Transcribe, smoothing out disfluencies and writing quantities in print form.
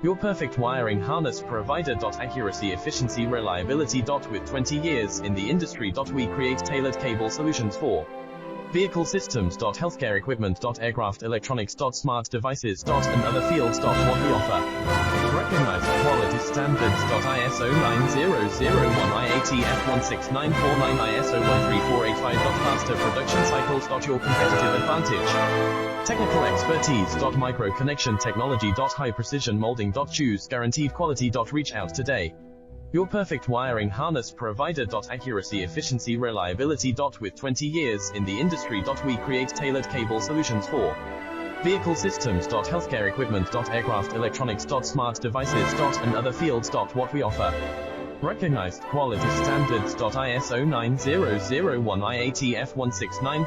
Your perfect wiring harness provider. Accuracy, efficiency, reliability. With 20 years in the industry. We create tailored cable solutions for vehicle systems. Healthcare equipment. Aircraft electronics. Smart devices. And other fields. What we offer. Recognized quality standards. ISO 9001, IATF 16949, ISO 13485. Faster production cycles. Your competitive advantage. Technical expertise. Micro connection technology. High precision molding. Choose guaranteed quality. Reach out today. Your perfect wiring harness provider. Accuracy, efficiency, reliability. With 20 years in the industry. We create tailored cable solutions for vehicle systems. Healthcare equipment. Aircraft electronics. Smart devices. And other fields. What we offer. Recognized quality standards. ISO 9001, IATF 16949.